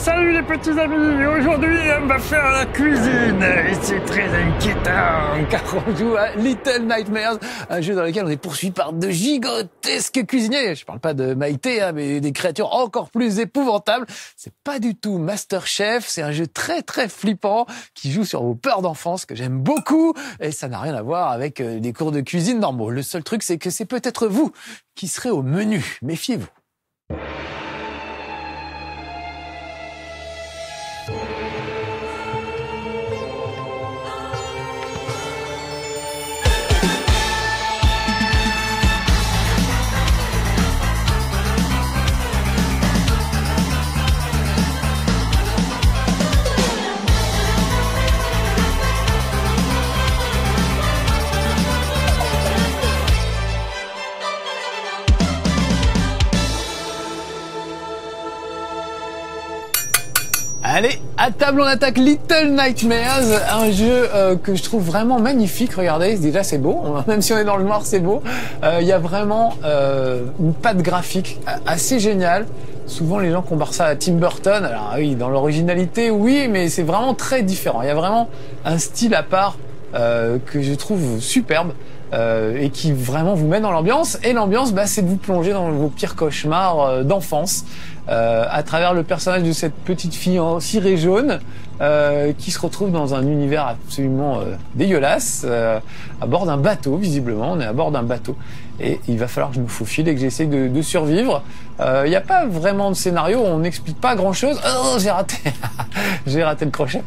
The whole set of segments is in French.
Salut les petits amis, aujourd'hui on va faire la cuisine et c'est très inquiétant car on joue à Little Nightmares, un jeu dans lequel on est poursuivi par de gigantesques cuisiniers. Je parle pas de Maïté, mais des créatures encore plus épouvantables. C'est pas du tout MasterChef, c'est un jeu très très flippant qui joue sur vos peurs d'enfance que j'aime beaucoup et ça n'a rien à voir avec des cours de cuisine normaux. Le seul truc c'est que c'est peut-être vous qui serez au menu, méfiez-vous. Allez, à table on attaque Little Nightmares, un jeu que je trouve vraiment magnifique. Regardez, déjà c'est beau, même si on est dans le noir c'est beau. Il y a vraiment une patte graphique assez géniale. Souvent les gens comparent ça à Tim Burton. Alors oui, dans l'originalité oui, mais c'est vraiment très différent. Il y a vraiment un style à part que je trouve superbe. Et qui vraiment vous met dans l'ambiance. Et l'ambiance, c'est de vous plonger dans vos pires cauchemars d'enfance à travers le personnage de cette petite fille en ciré jaune qui se retrouve dans un univers absolument dégueulasse à bord d'un bateau, visiblement. On est à bord d'un bateau et il va falloir que je me faufile et que j'essaie de survivre. Il n'y a pas vraiment de scénario, on n'explique pas grand-chose. Oh, j'ai raté j'ai raté le crochet.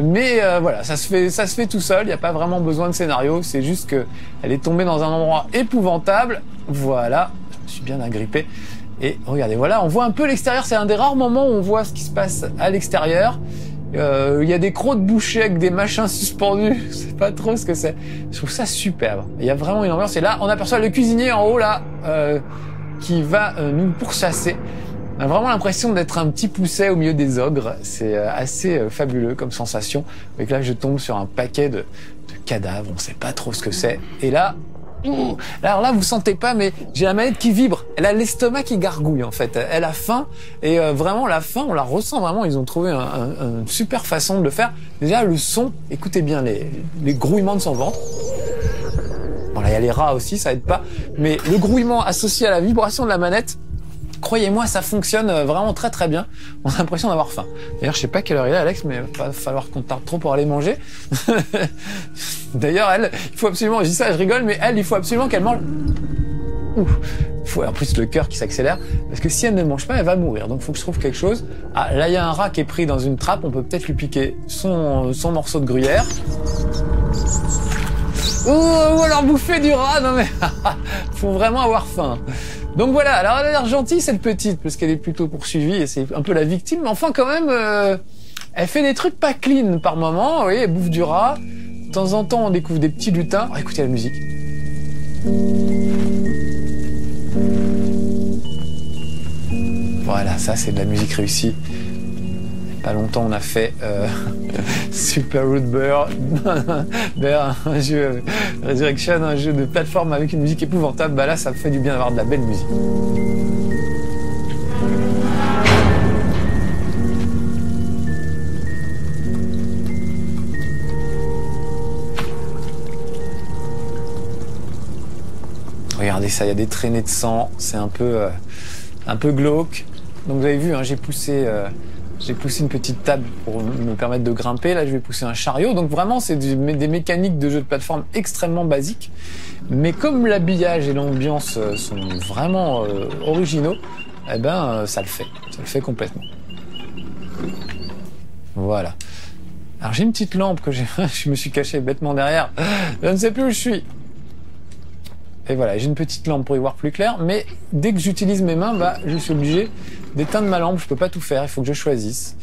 Mais voilà, ça se fait tout seul, il n'y a pas vraiment besoin de scénario, c'est juste que elle est tombée dans un endroit épouvantable. Voilà, je me suis bien agrippé. Et regardez, voilà, on voit un peu l'extérieur, c'est un des rares moments où on voit ce qui se passe à l'extérieur. Il y a des crocs de bouchers avec des machins suspendus, je sais pas trop ce que c'est. Je trouve ça superbe. Il y a vraiment une ambiance. Et là, on aperçoit le cuisinier en haut, là, qui va nous pourchasser. On a vraiment l'impression d'être un petit pousset au milieu des ogres. C'est assez fabuleux comme sensation. Et là, je tombe sur un paquet de cadavres, on sait pas trop ce que c'est. Et là, alors là, vous sentez pas, mais j'ai la manette qui vibre. Elle a l'estomac qui gargouille, en fait. Elle a faim. Et vraiment, la faim, on la ressent vraiment. Ils ont trouvé une super façon de le faire. Déjà, le son, écoutez bien les grouillements de son ventre. Bon, là, il y a les rats aussi, ça aide pas. Mais le grouillement associé à la vibration de la manette, croyez-moi, ça fonctionne vraiment très très bien. On a l'impression d'avoir faim. D'ailleurs, je sais pas quelle heure il est, Alex, mais il va falloir qu'on tarde trop pour aller manger. D'ailleurs, elle, il faut absolument, je dis ça, je rigole, mais elle, il faut absolument qu'elle mange. Ouf. Il faut en plus le cœur qui s'accélère, parce que si elle ne mange pas, elle va mourir. Donc, il faut que je trouve quelque chose. Ah, là, il y a un rat qui est pris dans une trappe. On peut peut-être lui piquer son morceau de gruyère. Ou alors bouffer du rat. Non mais, faut vraiment avoir faim. Donc voilà, alors elle a l'air gentille cette petite, parce qu'elle est plutôt poursuivie et c'est un peu la victime, mais enfin quand même, elle fait des trucs pas clean par moment, vous voyez, elle bouffe du rat, de temps en temps on découvre des petits lutins. Oh, écoutez la musique. Voilà, ça c'est de la musique réussie. Pas longtemps on a fait Super Root Bear, un jeu Resurrection, un jeu de plateforme avec une musique épouvantable. Là ça me fait du bien d'avoir de la belle musique. Regardez ça, il y a des traînées de sang, c'est un peu glauque. Donc vous avez vu, hein, j'ai poussé une petite table pour me permettre de grimper. Là, je vais pousser un chariot. Donc vraiment, c'est des mécaniques de jeu de plateforme extrêmement basiques. Mais comme l'habillage et l'ambiance sont vraiment originaux, eh ben, ça le fait. Ça le fait complètement. Voilà. Alors j'ai une petite lampe que je me suis caché bêtement derrière. Je ne sais plus où je suis. Et voilà, j'ai une petite lampe pour y voir plus clair, mais dès que j'utilise mes mains, je suis obligé d'éteindre ma lampe, je peux pas tout faire, il faut que je choisisse.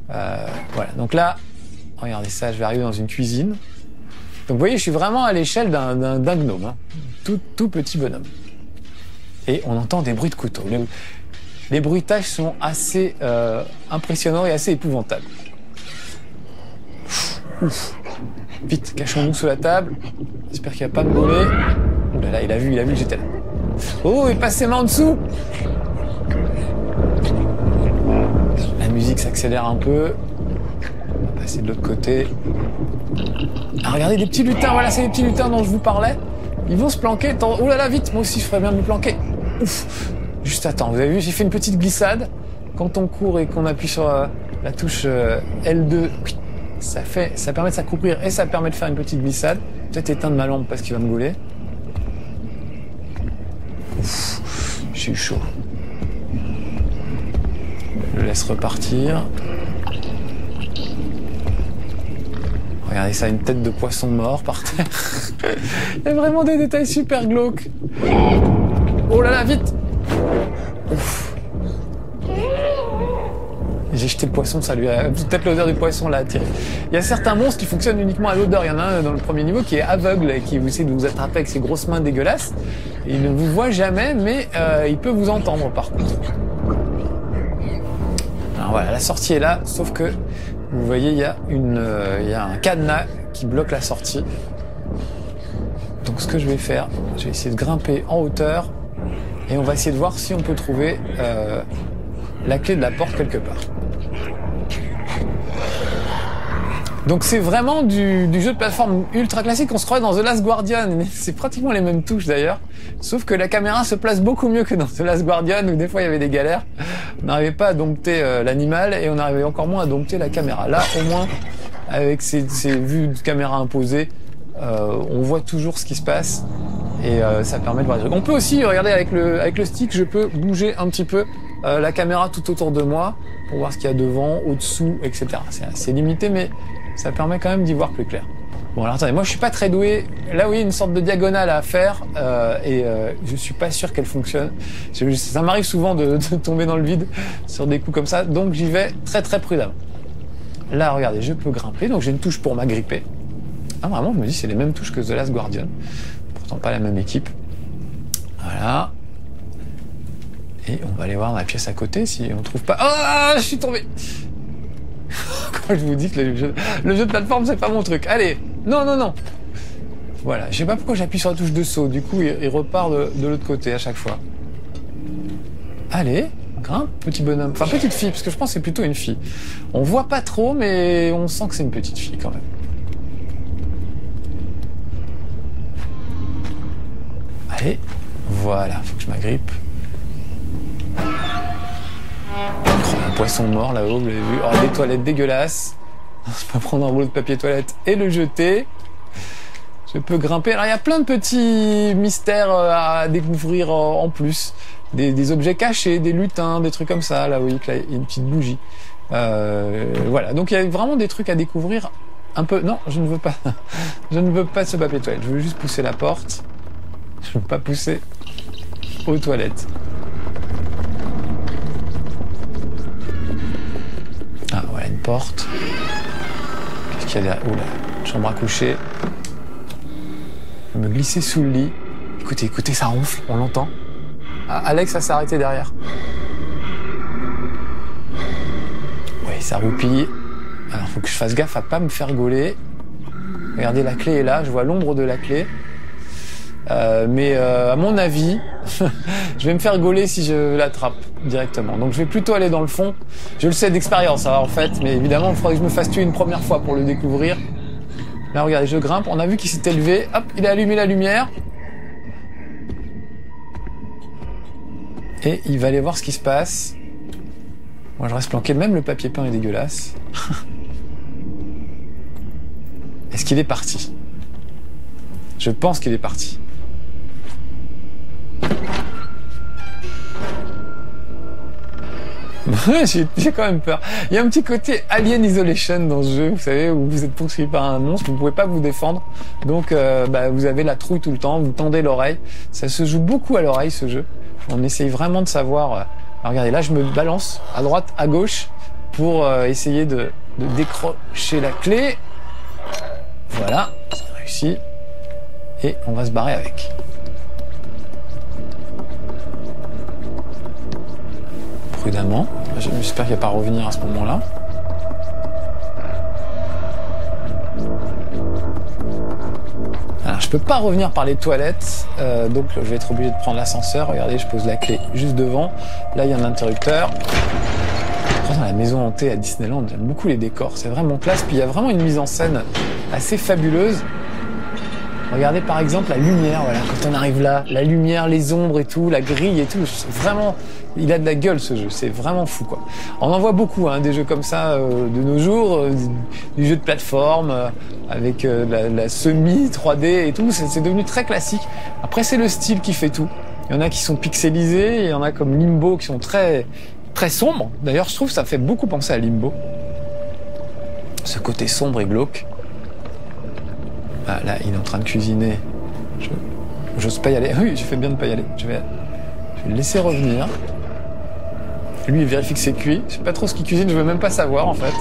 Voilà, donc là, regardez ça, je vais arriver dans une cuisine. Donc vous voyez, je suis vraiment à l'échelle d'un gnome, hein. Tout petit bonhomme. Et on entend des bruits de couteau. Les bruitages sont assez impressionnants et assez épouvantables. Ouf. Vite, cachons-nous sous la table. J'espère qu'il va pas me voler. Oh là là, il a vu que j'étais là. Oh, il passe ses mains en dessous. La musique s'accélère un peu. On va passer de l'autre côté. Ah, regardez, des petits lutins, voilà, c'est les petits lutins dont je vous parlais. Ils vont se planquer. Oh là là, vite, moi aussi je ferais bien de me planquer. Ouf. Juste attends, vous avez vu, j'ai fait une petite glissade. Quand on court et qu'on appuie sur la touche L2, ça permet de s'accroupir et ça permet de faire une petite glissade. Peut-être éteindre ma lampe parce qu'il va me gauler. Ouf, j'ai eu chaud. Je le laisse repartir. Regardez ça, une tête de poisson mort par terre. Il y a vraiment des détails super glauques. Oh là là, vite! Ouf. J'ai jeté le poisson, ça lui a... Peut-être l'odeur du poisson l'a attiré. Il y a certains monstres qui fonctionnent uniquement à l'odeur. Il y en a un dans le premier niveau qui est aveugle et qui essaie de vous attraper avec ses grosses mains dégueulasses. Il ne vous voit jamais, mais il peut vous entendre par contre. Alors voilà, la sortie est là, sauf que vous voyez, il y a un cadenas qui bloque la sortie. Donc ce que je vais faire, je vais essayer de grimper en hauteur et on va essayer de voir si on peut trouver la clé de la porte quelque part. Donc c'est vraiment du jeu de plateforme ultra classique. On se croit dans The Last Guardian, mais c'est pratiquement les mêmes touches d'ailleurs. Sauf que la caméra se place beaucoup mieux que dans The Last Guardian où des fois il y avait des galères. On n'arrivait pas à dompter l'animal et on arrivait encore moins à dompter la caméra. Là au moins, avec ces vues de caméra imposées, on voit toujours ce qui se passe et ça permet de voir des trucs. On peut aussi, regardez, avec le stick, je peux bouger un petit peu la caméra tout autour de moi pour voir ce qu'il y a devant, au-dessous, etc. C'est assez limité, mais ça permet quand même d'y voir plus clair. Bon, alors attendez, moi je suis pas très doué. Là, oui, une sorte de diagonale à faire et je suis pas sûr qu'elle fonctionne. Ça m'arrive souvent de tomber dans le vide sur des coups comme ça, donc j'y vais très très prudemment. Là, regardez, je peux grimper, donc j'ai une touche pour m'agripper. Ah, vraiment, je me dis, c'est les mêmes touches que The Last Guardian. Pourtant pas la même équipe. Voilà. Et on va aller voir dans la pièce à côté si on trouve pas... Ah, je suis tombé. Quand je vous dis que le jeu de plateforme, c'est pas mon truc. Allez, non, non, non. Voilà, je sais pas pourquoi j'appuie sur la touche de saut. Du coup, il repart de l'autre côté à chaque fois. Allez, grimpe, petit bonhomme. Enfin, petite fille, parce que je pense que c'est plutôt une fille. On voit pas trop, mais on sent que c'est une petite fille quand même. Allez, voilà, faut que je m'agrippe. Un poisson mort là-haut, vous l'avez vu. Oh, des toilettes dégueulasses. Je peux prendre un rouleau de papier toilette et le jeter. Je peux grimper. Alors il y a plein de petits mystères à découvrir en plus. Des objets cachés, des lutins, des trucs comme ça. Là, oui, là, il y a une petite bougie. Voilà, donc il y a vraiment des trucs à découvrir un peu. Non, je ne veux pas. Je ne veux pas ce papier toilette. Je veux juste pousser la porte. Je ne veux pas pousser aux toilettes. Ah, voilà, une porte. Qu'est-ce qu'il y a derrière? Oula, chambre à coucher. Je vais me glisser sous le lit. Écoutez, écoutez, ça ronfle, on l'entend. Ah, Alex, ça s'est arrêté derrière. Oui, ça roupille. Alors, faut que je fasse gaffe à pas me faire gauler. Regardez, la clé est là, je vois l'ombre de la clé. Mais à mon avis, je vais me faire gauler si je l'attrape directement. Donc je vais plutôt aller dans le fond. Je le sais d'expérience en fait, mais évidemment il faudrait que je me fasse tuer une première fois pour le découvrir. Là regardez, je grimpe, on a vu qu'il s'était levé, hop, il a allumé la lumière. Et il va aller voir ce qui se passe. Moi je reste planqué, même le papier peint est dégueulasse. Est-ce qu'il est parti? Je pense qu'il est parti. J'ai quand même peur. Il y a un petit côté Alien Isolation dans ce jeu, vous savez, où vous êtes poursuivi par un monstre, vous ne pouvez pas vous défendre, donc vous avez la trouille tout le temps, vous tendez l'oreille. Ça se joue beaucoup à l'oreille ce jeu. On essaye vraiment de savoir. Alors, regardez, là je me balance à droite, à gauche pour essayer de décrocher la clé. Voilà, c'est réussi. Et on va se barrer avec. Prudemment. J'espère qu'il ne va pas revenir à ce moment-là. Alors, je peux pas revenir par les toilettes, donc je vais être obligé de prendre l'ascenseur. Regardez, je pose la clé juste devant. Là, il y a un interrupteur. Pourtant, la maison hantée à Disneyland, j'aime beaucoup les décors, c'est vraiment classe. Puis il y a vraiment une mise en scène assez fabuleuse. Regardez par exemple la lumière, voilà, quand on arrive là, la lumière, les ombres et tout, la grille et tout, vraiment, il a de la gueule ce jeu, c'est vraiment fou quoi. On en voit beaucoup, hein, des jeux comme ça de nos jours, du jeu de plateforme avec la semi 3D et tout, c'est devenu très classique. Après c'est le style qui fait tout. Il y en a qui sont pixelisés, il y en a comme Limbo qui sont très très sombres. D'ailleurs je trouve que ça fait beaucoup penser à Limbo, ce côté sombre et glauque. Ah, là, il est en train de cuisiner. J'ose pas y aller. Oui, j'ai fait bien de pas y aller. Je vais le laisser revenir. Lui, il vérifie que c'est cuit. Je sais pas trop ce qu'il cuisine, je veux même pas savoir, en fait.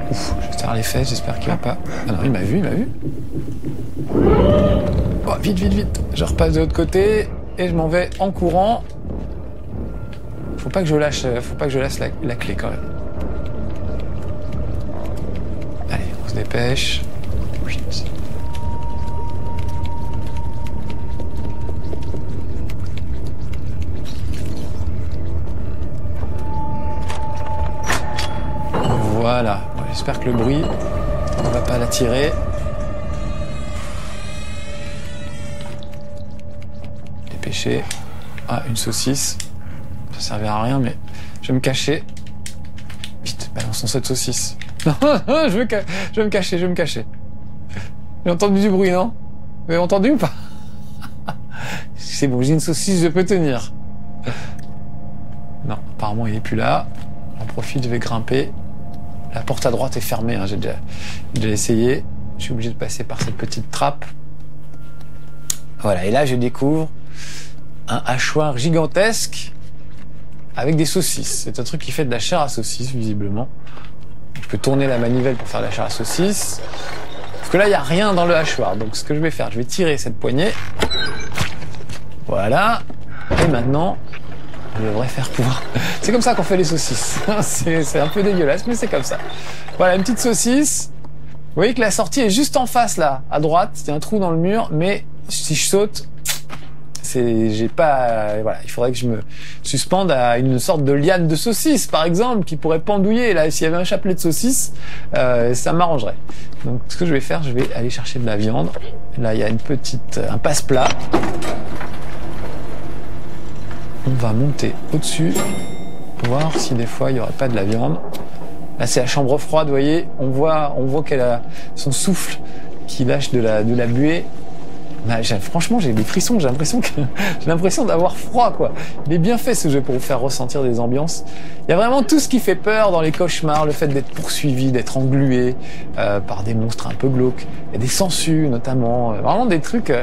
Ouf, je serre les fesses, j'espère qu'il va pas... Ah non, il m'a vu. Oh, vite. Je repasse de l'autre côté et je m'en vais en courant. Faut pas que je lâche la clé, quand même. On se dépêche. Oui. Voilà. Bon, j'espère que le bruit ne va pas l'attirer. Dépêcher. Ah, une saucisse. Ça servira à rien, mais je vais me cacher. Vite, balançons cette saucisse. Non, je vais me cacher. J'ai entendu du bruit, non? Vous avez entendu ou pas? C'est bon, j'ai une saucisse, je peux tenir. Non, apparemment il est plus là. J'en profite, je vais grimper. La porte à droite est fermée, hein, j'ai déjà essayé. Je suis obligé de passer par cette petite trappe. Voilà, et là je découvre un hachoir gigantesque avec des saucisses. C'est un truc qui fait de la chair à saucisse, visiblement. Je peux tourner la manivelle pour faire la chair à saucisse. Parce que là, il n'y a rien dans le hachoir. Donc, ce que je vais faire, je vais tirer cette poignée. Voilà. Et maintenant, je devrais faire pouvoir... C'est comme ça qu'on fait les saucisses. C'est un peu dégueulasse, mais c'est comme ça. Voilà, une petite saucisse. Vous voyez que la sortie est juste en face, là, à droite. Il y a un trou dans le mur, mais si je saute... voilà, il faudrait que je me suspende à une sorte de liane de saucisse, par exemple, qui pourrait pendouiller. Là, s'il y avait un chapelet de saucisse, ça m'arrangerait. Donc, ce que je vais faire, je vais aller chercher de la viande. Là, il y a un passe-plat. On va monter au-dessus, voir si des fois il n'y aurait pas de la viande. Là, c'est la chambre froide, vous voyez. On voit qu'elle a son souffle qui lâche de la buée. Bah, franchement, j'ai des frissons, j'ai l'impression d'avoir froid, quoi. Il est bien fait, ce jeu, pour vous faire ressentir des ambiances. Il y a vraiment tout ce qui fait peur dans les cauchemars, le fait d'être poursuivi, d'être englué par des monstres un peu glauques. Il y a des sangsues, notamment. Vraiment des trucs,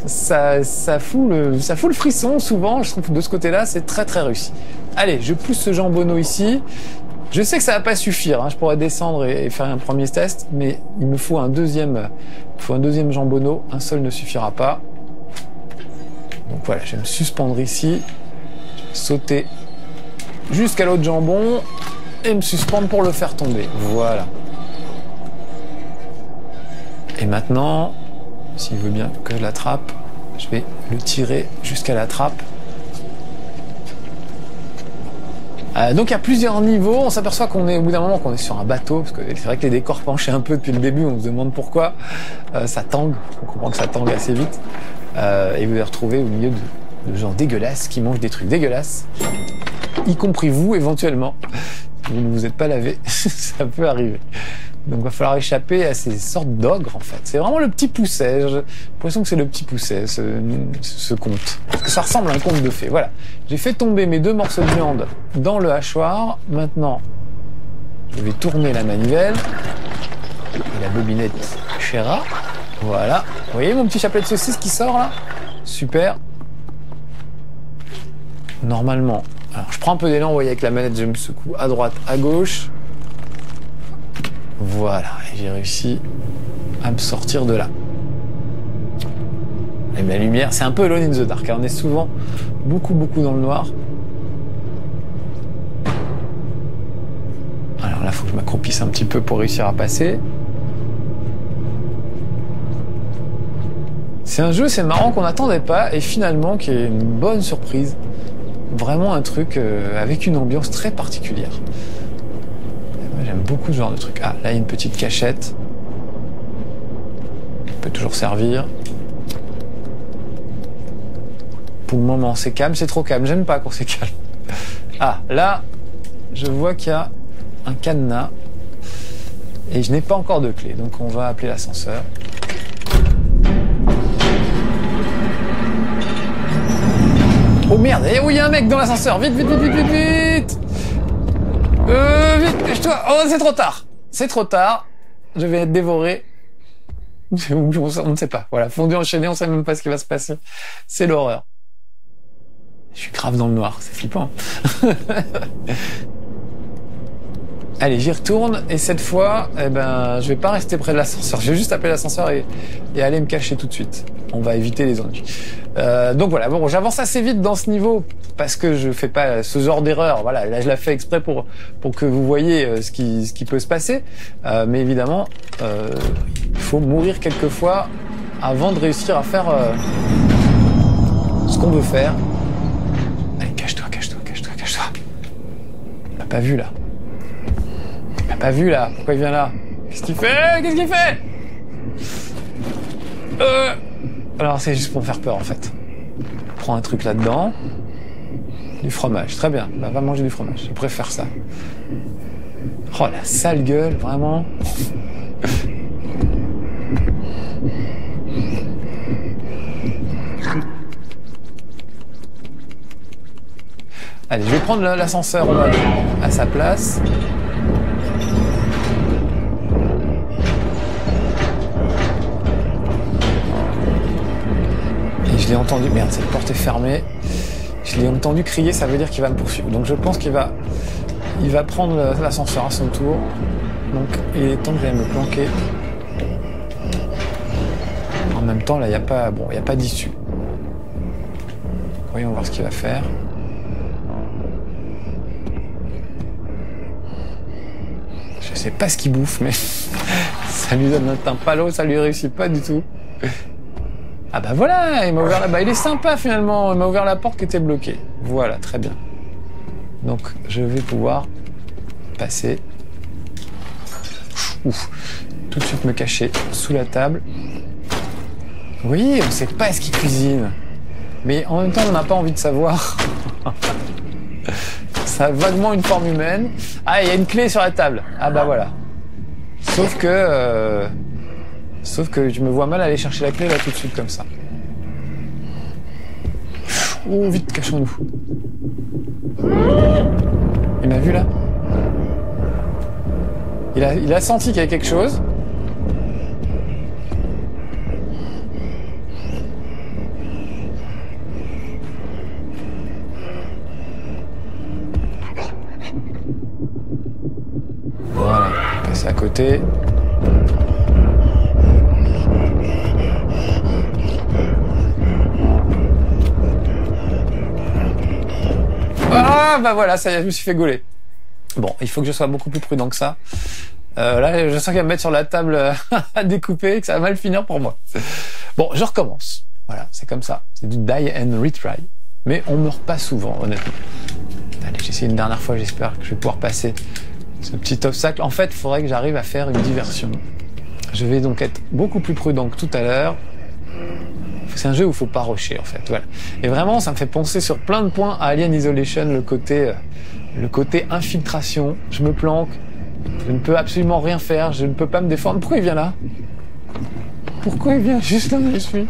ça fout le frisson, souvent. Je trouve que de ce côté-là, c'est très, très réussi. Allez, je pousse ce jambonneau ici. Je sais que ça va pas suffire, hein. Je pourrais descendre et faire un premier test, mais il me faut un deuxième jambonneau. Un seul ne suffira pas. Donc voilà, je vais me suspendre ici, je vais sauter jusqu'à l'autre jambon et me suspendre pour le faire tomber. Voilà. Et maintenant, s'il veut bien que je l'attrape, je vais le tirer jusqu'à la trappe. Donc il y a plusieurs niveaux, on s'aperçoit au bout d'un moment qu'on est sur un bateau, parce que c'est vrai que les décors penchaient un peu depuis le début, on se demande pourquoi. Ça tangue, on comprend que ça tangue assez vite. Et vous allez retrouver au milieu de gens dégueulasses qui mangent des trucs dégueulasses, y compris vous éventuellement. Vous ne vous êtes pas lavé, ça peut arriver. Donc il va falloir échapper à ces sortes d'ogres en fait. C'est vraiment le petit pousset, j'ai l'impression que c'est le petit pousset, ce conte. Parce que ça ressemble à un conte de fées, voilà. J'ai fait tomber mes 2 morceaux de viande dans le hachoir. Maintenant, je vais tourner la manivelle et la bobinette Shera. Voilà. Vous voyez mon petit chapelet de saucisse qui sort là? Super. Normalement, alors je prends un peu d'élan, vous voyez avec la manette, je me secoue à droite, à gauche. Voilà, j'ai réussi à me sortir de là. Et la lumière, c'est un peu Alone in the Dark, hein. On est souvent beaucoup dans le noir. Alors là, il faut que je m'accroupisse un petit peu pour réussir à passer. C'est un jeu, c'est marrant, qu'on n'attendait pas et finalement qui est une bonne surprise. Vraiment un truc avec une ambiance très particulière. Moi, j'aime beaucoup ce genre de truc. Ah, là, il y a une petite cachette. Qui peut toujours servir. Pour le moment, c'est calme, c'est trop calme. J'aime pas quand c'est calme. Ah, là, je vois qu'il y a un cadenas. Et je n'ai pas encore de clé. Donc, on va appeler l'ascenseur. Oh merde, oh il y a un mec dans l'ascenseur, vite, vite, vite, vite, vite, vite. Vite, dépêche-toi. Oh, c'est trop tard. C'est trop tard. Je vais être dévoré. On ne sait pas. Voilà, fondu enchaîné, on sait même pas ce qui va se passer. C'est l'horreur. Je suis grave dans le noir, c'est flippant. Allez, j'y retourne et cette fois, eh ben, je vais pas rester près de l'ascenseur. Je vais juste appeler l'ascenseur et aller me cacher tout de suite. On va éviter les ennuis. Donc voilà, bon, j'avance assez vite dans ce niveau parce que je fais pas ce genre d'erreur. Voilà, là je la fais exprès pour que vous voyez ce qui peut se passer. Mais évidemment, il faut mourir quelquefois avant de réussir à faire ce qu'on veut faire. Allez, cache-toi, cache-toi, cache-toi, cache-toi. On l'a pas vu là. Il m'a pas vu là. Pourquoi il vient là? Qu'est-ce qu'il fait? Qu'est-ce qu'il fait? Alors c'est juste pour me faire peur en fait. Prends un truc là-dedans. Du fromage, très bien. Bah, va manger du fromage. Je préfère ça. Oh la sale gueule, vraiment. Allez, je vais prendre l'ascenseur à sa place. Je l'ai entendu, merde, cette porte est fermée. Je l'ai entendu crier, ça veut dire qu'il va me poursuivre. Donc je pense qu'il va prendre l'ascenseur à son tour. Donc il est temps que j'aille me planquer. En même temps, là, il n'y a pas d'issue. Voyons voir ce qu'il va faire. Je sais pas ce qu'il bouffe, mais ça lui donne un teint palo, ça lui réussit pas du tout. Ah bah voilà, il m'a ouvert il est sympa finalement, il m'a ouvert la porte qui était bloquée. Voilà, très bien. Donc je vais pouvoir passer. Ouf. Tout de suite me cacher sous la table. Oui, on sait pas ce qu'il cuisine. Mais en même temps, on n'a pas envie de savoir. Ça a vaguement une forme humaine. Ah, il y a une clé sur la table. Ah bah voilà. Sauf que je me vois mal aller chercher la clé là tout de suite comme ça. Oh, vite, cachons-nous. Il m'a vu là? Il a senti qu'il y avait quelque chose. Voilà, passer à côté. Ah bah voilà, ça y est, je me suis fait gauler. Bon, il faut que je sois beaucoup plus prudent que ça. Là, je sens qu'il va me mettre sur la table à découper et que ça va mal finir pour moi. Bon, je recommence. Voilà, c'est comme ça. C'est du die and retry. Mais on meurt pas souvent, honnêtement. Allez, j'ai essayé une dernière fois, j'espère que je vais pouvoir passer ce petit obstacle. En fait, il faudrait que j'arrive à faire une diversion. Je vais donc être beaucoup plus prudent que tout à l'heure. C'est un jeu où il faut pas rusher, en fait. Voilà. Et vraiment, ça me fait penser sur plein de points à Alien Isolation, le côté infiltration. Je me planque. Je ne peux absolument rien faire. Je ne peux pas me défendre. Pourquoi il vient là? Pourquoi il vient juste là où je suis?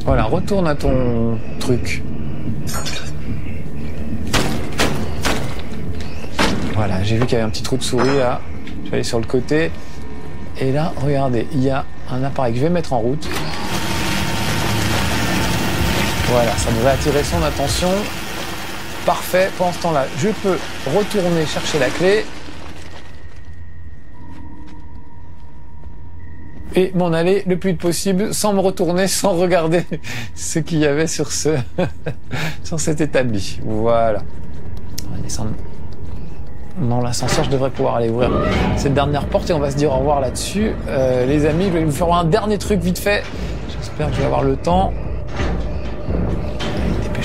Voilà, retourne à ton truc. Voilà, j'ai vu qu'il y avait un petit trou de souris là. Je vais aller sur le côté. Et là, regardez, il y a un appareil que je vais mettre en route. Voilà, ça devrait attirer son attention. Parfait. Pendant ce temps-là, je peux retourner chercher la clé. Et m'en aller le plus vite possible sans me retourner, sans regarder ce qu'il y avait sur sur cet établi. Voilà. On va descendre dans l'ascenseur, je devrais pouvoir aller ouvrir cette dernière porte et on va se dire au revoir là-dessus. Les amis, je vais vous faire un dernier truc vite fait. J'espère que je vais avoir le temps.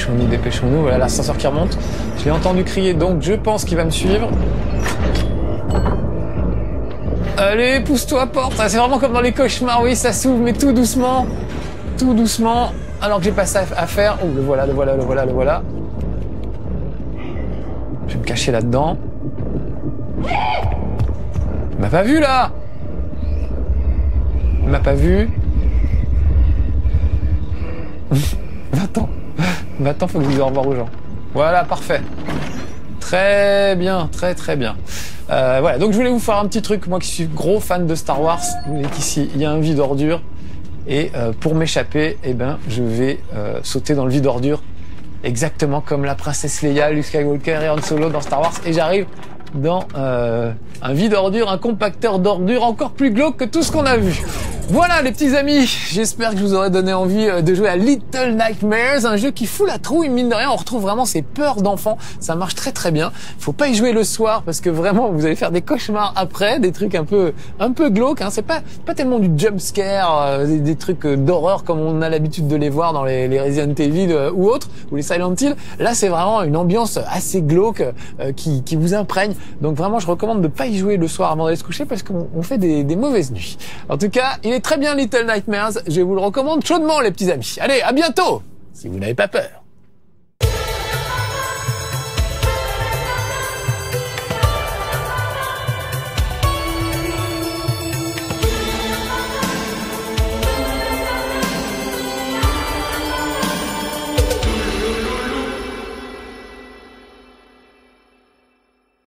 Dépêchons-nous, dépêchons-nous. Voilà l'ascenseur qui remonte. Je l'ai entendu crier, donc je pense qu'il va me suivre. Allez, pousse-toi, porte. C'est vraiment comme dans les cauchemars, oui, ça s'ouvre, mais tout doucement. Tout doucement. Alors que j'ai pas ça à faire. Oh, le voilà, le voilà, le voilà, le voilà. Je vais me cacher là-dedans. Il m'a pas vu, là. Il m'a pas vu. Va-t'en, faut que je dise au revoir aux gens. Voilà, parfait. Très bien, très très bien. Voilà, donc je voulais vous faire un petit truc, moi qui suis gros fan de Star Wars. Vous voyez qu'ici, il y a un vide ordure. Et pour m'échapper, eh ben, je vais sauter dans le vide ordure. Exactement comme la princesse Leia, Luke Skywalker et Han Solo dans Star Wars. Et j'arrive dans un vide ordure, un compacteur d'ordures encore plus glauque que tout ce qu'on a vu. Voilà les petits amis, j'espère que je vous aurai donné envie de jouer à Little Nightmares, un jeu qui fout la trouille, mine de rien, on retrouve vraiment ces peurs d'enfants, ça marche très très bien. Faut pas y jouer le soir parce que vraiment vous allez faire des cauchemars après, des trucs un peu glauques, hein. C'est pas tellement du jump scare, des trucs d'horreur comme on a l'habitude de les voir dans les Resident Evil ou autres, ou les Silent Hill. Là c'est vraiment une ambiance assez glauque qui vous imprègne. Donc vraiment je recommande de pas y jouer le soir avant d'aller se coucher parce qu'on fait des mauvaises nuits. En tout cas, il est très bien Little Nightmares, je vous le recommande chaudement les petits amis. Allez, à bientôt, si vous n'avez pas peur.